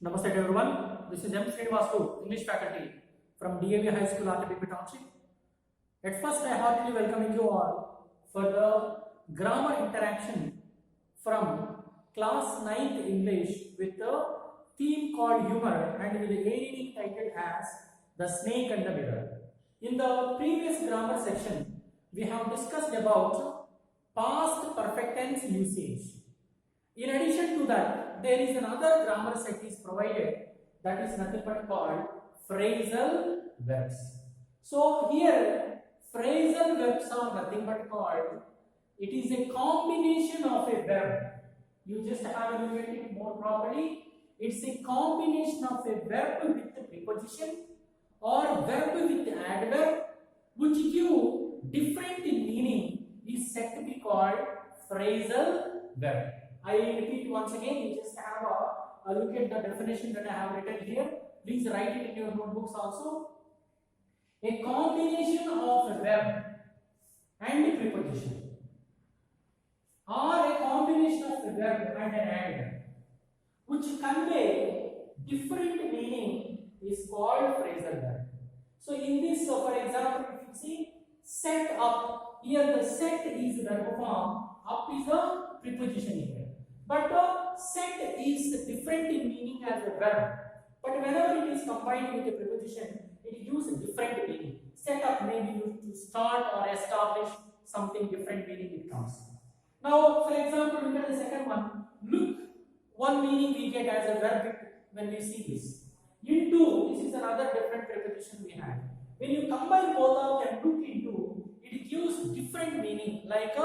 Namaste to everyone. This is M. Srinivasu, English faculty from DAV High School, RTP Township. At first, I heartily welcome you all for the grammar interaction from class 9th English with the theme called humor and with the reading titled as The Snake and the Mirror. In the previous grammar section, we have discussed about past perfect tense usage. In addition to that, there is another grammar set is provided that is nothing but called phrasal verbs. So here phrasal verbs are nothing but called, it is a combination of a verb. You just have to look at it more properly. It's a combination of a verb with the preposition or verb with adverb which give different in meaning is said to be called phrasal verb. I repeat once again, you just have a look at the definition that I have written here. Please write it in your notebooks also. A combination of a verb and preposition or a combination of a verb and an adverb which convey different meaning is called phrasal verb. So in this, for example, if you see set up, here the set is verb form, up is a preposition here. But set is different in meaning as a verb. But whenever it is combined with a preposition, it gives a different meaning. Set up may be used to start or establish something different meaning it comes. Now, for example, look at the second one. Look, one meaning we get as a verb when we see this. Into, this is another different preposition we have. When you combine both of them, look into, it gives different meaning like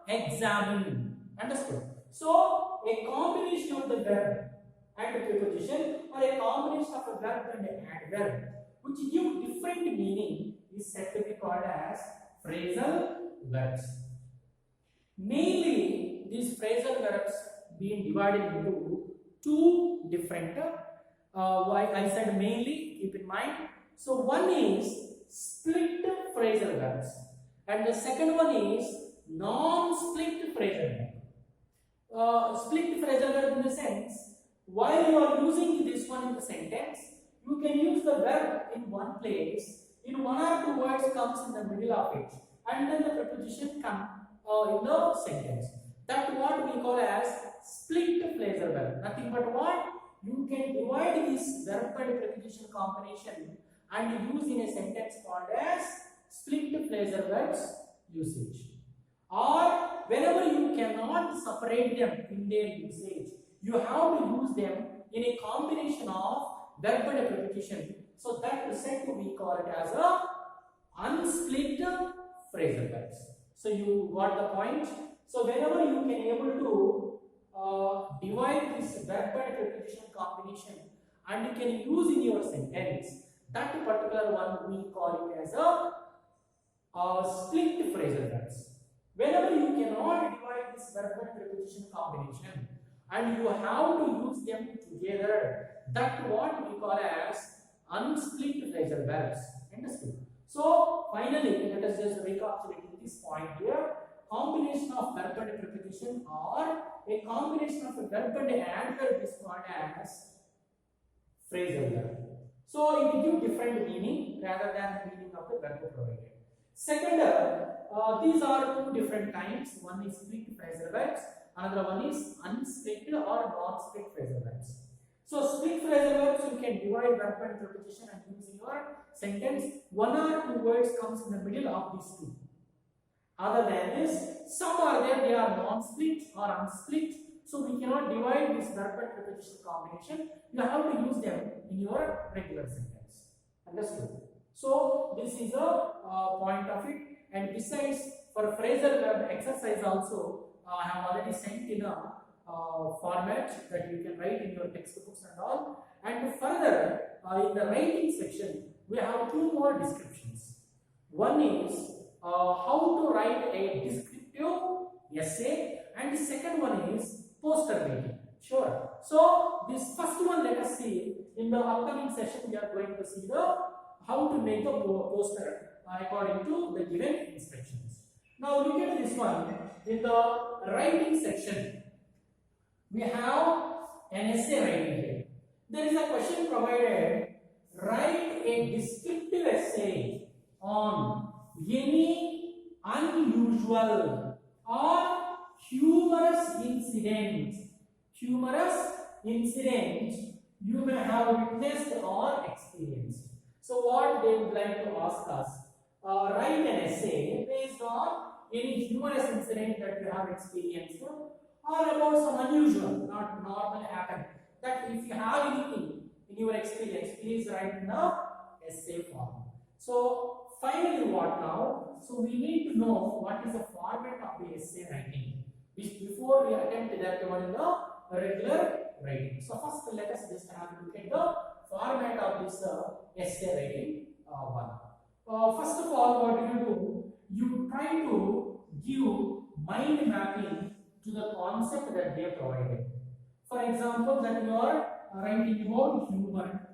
examine. Understood? So, a combination of the verb and the preposition or a combination of a verb and an adverb which give different meaning is said to be called as phrasal verbs. Mainly, these phrasal verbs being divided into two different, why I said mainly, keep in mind. So, one is split phrasal verbs and the second one is non-split phrasal verbs. Split phrasal verb in the sense, while you are using this one in the sentence, you can use the verb in one place, in one or two words comes in the middle of it, and then the preposition comes in the sentence. That what we call as split phrasal verb. Nothing but what? You can divide this verb and preposition combination and use in a sentence called as split phrasal verbs usage. Or whenever you cannot separate them in their usage, you have to use them in a combination of verb and a preposition. So that is said to be called as a unsplit phrasal verbs. So you got the point. So whenever you can able to divide this verb and preposition combination and you can use in your sentence, that particular one we call it as a split phrasal verbs. Whenever you cannot divide this verb and preposition combination and you have to use them together, that what we call as unsplit phrasal verbs. Understood? So finally, let us just recapitulate this point here. Combination of verb and preposition or a combination of a verb and adverb is called as phrasal verb. So it gives different meaning rather than the meaning of the verb provided. Second, these are two different kinds. One is split phrasal verbs, another one is unsplit or non-split phrasal verbs. So split phrasal verbs you can divide verb and preposition and use in your sentence. One or two words comes in the middle of these two. Other than this, some are there, they are non-split or unsplit. So we cannot divide this verb and preposition combination. You have to use them in your regular sentence. Understood? So this is a point of it. And besides, for phrasal verb exercise also, I have already sent in a format that you can write in your textbooks and all. And further, in the writing section, we have two more descriptions. One is how to write a descriptive essay, and the second one is poster making. Sure. So this first one, let us see. In the upcoming session, we are going to see the how to make a poster according to the given instructions. Now look at this one. In the writing section, we have an essay writing here. there is a question provided. Write a descriptive essay on any unusual or humorous incident. Humorous incident you may have witnessed or experienced. So what they would like to ask us, write an essay based on any humorous incident that you have experienced or about some unusual, not normally happen. That if you have anything in your experience, please write in the essay form. So finally what now? So we need to know what is the format of the essay writing. Before we attempt that one in the regular writing. So first let us just have a look at the format of this essay writing one. First of all, what do? You try to give mind mapping to the concept that they have provided. For example, that you are writing about humor.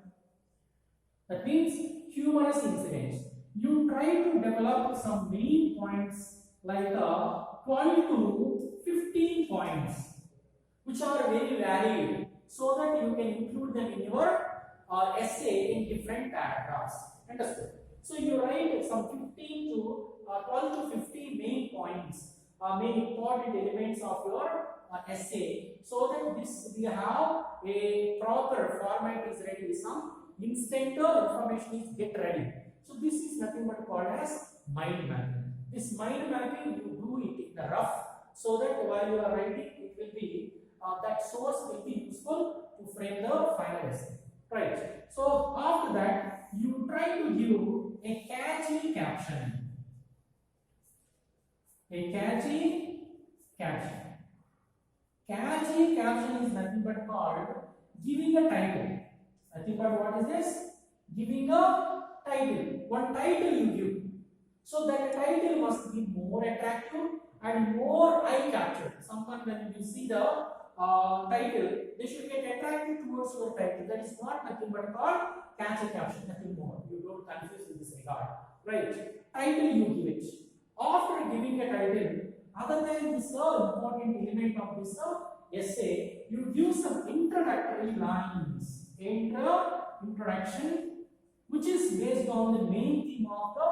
That means humorous incidents. You try to develop some main points like 12 to 15 points, which are very varied, so that you can include them in your essay in different paragraphs. Understood? So you write some 15 to 12 to 15 main points, main important elements of your essay, so that this we have a proper format is ready. Some instant information is get ready. So this is nothing but called as mind mapping. This mind mapping you do it in the rough, so that while you are writing, it will be that source will be useful to frame the final essay. Right. So after that, you try to give a catchy caption. A catchy caption. Catchy caption is nothing but called giving a title. Nothing but what is this? Giving a title. One title you give. So that title must be more attractive and more eye-captured. Someone when you see the title, they should get attracted towards your title. That is not nothing but called catchy caption, nothing more. You don't confuse in this regard. Right? Title you give it. After giving a title, other than this important element of this essay, you give some introductory lines. Introduction, which is based on the main theme of the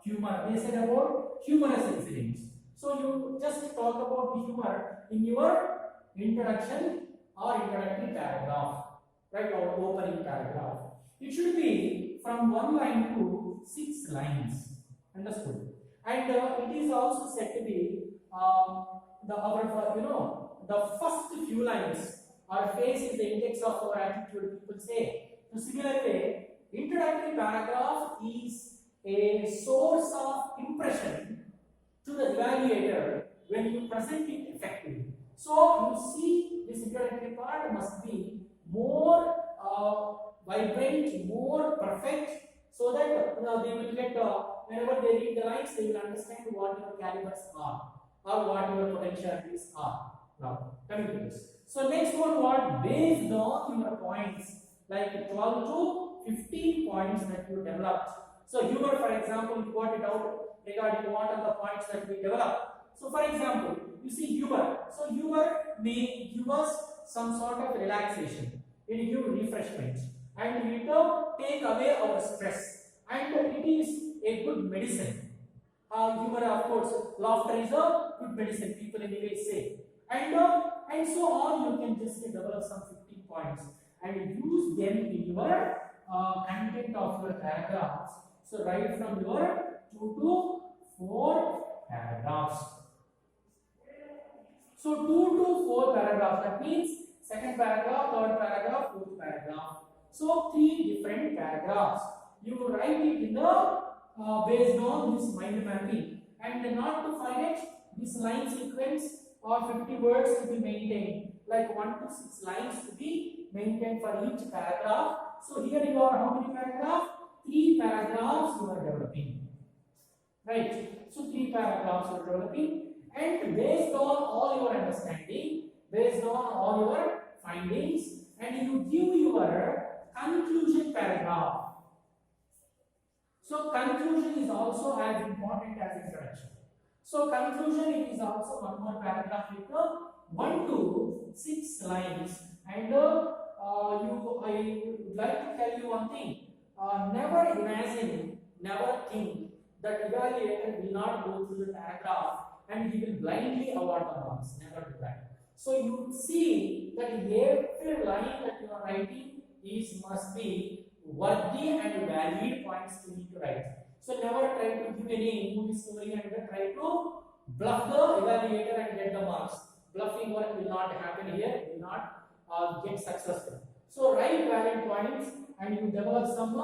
humor. They said about humorous incidents. So you just talk about the humor in your introduction or introductory paragraph, right, or opening paragraph. It should be from 1 line to 6 lines. Understood? And it is also said to be the first few lines are face is the index of our attitude, people say. So similarly, introductory paragraph is a source of impression to the evaluator when you present it effectively. So you see this introductory part must be more vibrant, more perfect, so that they will get whenever they read the lines, they will understand what your calibers are or what your potentialities are. Now coming to this. So next one, what based on your points like 12 to 15 points that you developed. So humor, for example, you got it out regarding what are the points that we develop. So for example, you see humor. So humor may give us some sort of relaxation. It will give refreshment and it will take away our stress, and it is a good medicine. Humor, of course, laughter is a good medicine, people anyway say. And so on, you can just develop some 15 points and use them in your content of your paragraphs. So write from your 2 to 4 paragraphs. So 2 to 4 paragraphs, that means second paragraph, third paragraph, fourth paragraph. So 3 different paragraphs. You write it in the based on this mind mapping, and not to find it, this line sequence or 50 words to be maintained, like 1 to 6 lines to be maintained for each paragraph. So here you are how many paragraphs? 3 paragraphs you are developing. Right? So 3 paragraphs you are developing, and based on all your understanding, based on all your findings, and you give your conclusion paragraph. So conclusion is also as important as introduction. So conclusion, it is also one more paragraph with 1 to 6 lines, and would like to tell you one thing. Never imagine, never think that evaluator will not go through the paragraph and he will blindly award the marks. Never do that. So you would see that every line that you are writing must be worthy and valid points you need to write. So never try to give any movie story and then try to bluff the evaluator and get the marks. Bluffing work will not happen here, will not get successful. So write valid points and you develop some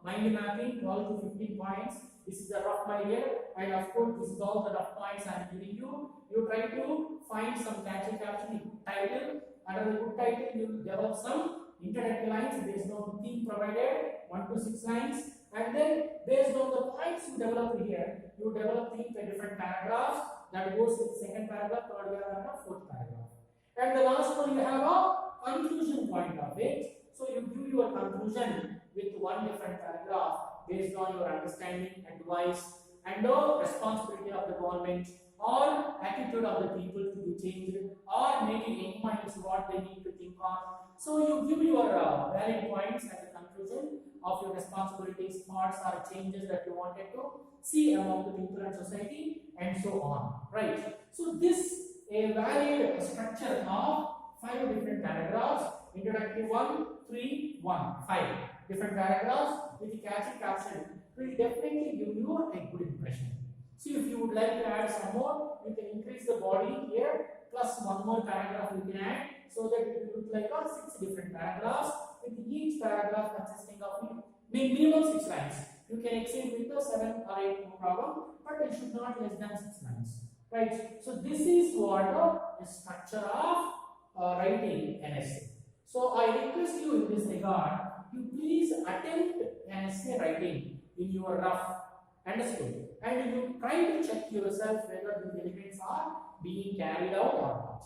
mind mapping, 12 to 15 points. This is the rough idea, and of course this is all the rough points I am giving you. You try to find some catchy caption, good title. Under the good title, you develop some introductory lines based on the theme provided, 1 to 6 lines, and then based on the points you develop here, you develop theme by different paragraphs that goes with second paragraph, third paragraph, fourth paragraph. And the last one you have a conclusion point of it. So you give your conclusion with one different paragraph based on your understanding, advice, and the responsibility of the government or attitude of the people to be changed or making young minds what they need to think on. So you give your valid points at the conclusion of your responsibilities, thoughts, or changes that you wanted to see among the people and society, and so on. Right. So this a valid structure of 5 different paragraphs, introductory 1, 3, 1, 5 different paragraphs with catchy caption will definitely give you a good impression. See, if you would like to add some more, you can increase the body here plus one more paragraph you can add, so that it will look like 6 different paragraphs with each paragraph consisting of minimum 6 lines. You can exceed with the 7 or 8, no problem, but it should not less than 6 lines. Right. So this is what the structure of writing an essay. So I request you in this regard, you please attempt an essay writing in your rough. Understood? And you try to check yourself whether the elements are being carried out or not.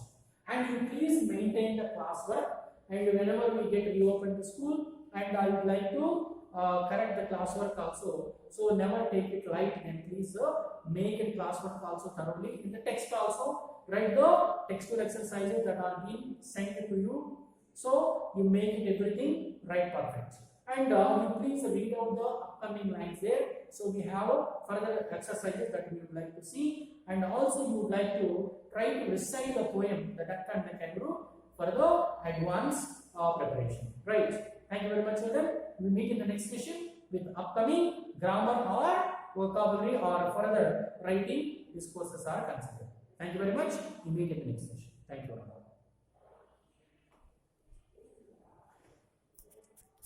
And you please maintain the classwork. And whenever we get reopened to school, and I would like to correct the classwork also. So never take it light, and please make it classwork also thoroughly. In the text also, write the textual exercises that are being sent to you. So you make it everything right perfect. And you please read out the upcoming lines there. So we have further exercises that we would like to see, and also you would like to try to recite the poem The Duck and the Kangaroo for the advanced preparation. Right. Thank you very much, children. We meet in the next session with upcoming grammar or vocabulary or further writing. These courses are considered. Thank you very much. We meet in the next session. Thank you all.